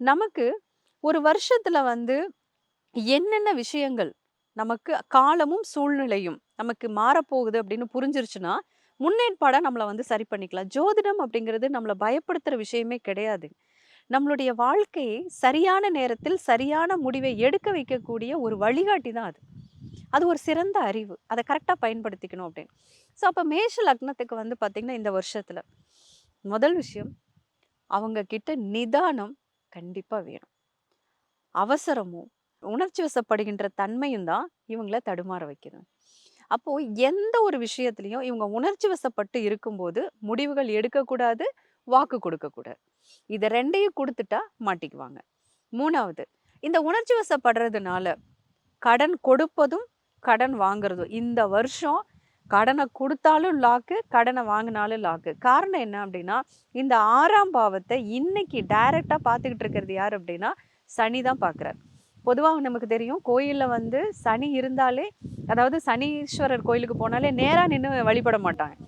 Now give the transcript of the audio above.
நமக்கு ஒரு வருஷத்துல வந்து என்னென்ன விஷயங்கள் நமக்கு காலமும் சூழ்நிலையும் நமக்கு மாறப்போகுது அப்படின்னு புரிஞ்சிருச்சுன்னா, முன்னேற்பாடா நம்மள வந்து சரி பண்ணிக்கலாம். ஜோதிடம் அப்படிங்கிறது நம்மள பயப்படுத்துற விஷயமே கிடையாது. நம்மளுடைய வாழ்க்கையை சரியான நேரத்தில் சரியான முடிவை எடுக்க வைக்கக்கூடிய ஒரு வழிகாட்டி தான் அது. அது ஒரு சிறந்த அறிவு. அத கரெக்ட்டா பயன்படுத்திக்கணும் அப்படின்னு. ஸோ அப்ப மேஷ லக்னத்துக்கு வந்து பார்த்தீங்கன்னா, இந்த வருஷத்துல முதல் விஷயம் அவங்க கிட்ட நிதானம் கண்டிப்பா வேணும். அவசரமும், உணர்ச்சி வசப்படுகின்ற தன்மையும் தான் இவங்கள தடுமாற வைக்குது. அப்போ எந்த ஒரு விஷயத்திலயும் இவங்க உணர்ச்சி வசப்பட்டு இருக்கும்போது முடிவுகள் எடுக்கக்கூடாது, வாக்கு கொடுக்கக்கூடாது. இத 2யும் குடுத்துட்டா மாட்டிக்குவாங்க. 3வது இந்த உணர்ச்சி வசப்படுறதுனால கடன் கொடுப்பதும், கடன் வாங்குறதும். இந்த வருஷம் கடன குடுத்தாலும் லாக்கு, கடன வாங்குனாலும் லாக்கு. காரணம் என்ன அப்டின்னா, இந்த 6ஆம் பாவத்த இன்னைக்கு டைரக்ட்டா பார்த்துக்கிட்டு இருக்கிறது யாரு அப்டின்னா, சனி தான் பார்க்குறார். பொதுவா நமக்கு தெரியும் கோயில்ல வந்து சனி இருந்தாலே அதாவது சனீஸ்வரர் கோயிலுக்கு போனாலே நேரா நின்னு வழிபட மாட்டாங்க.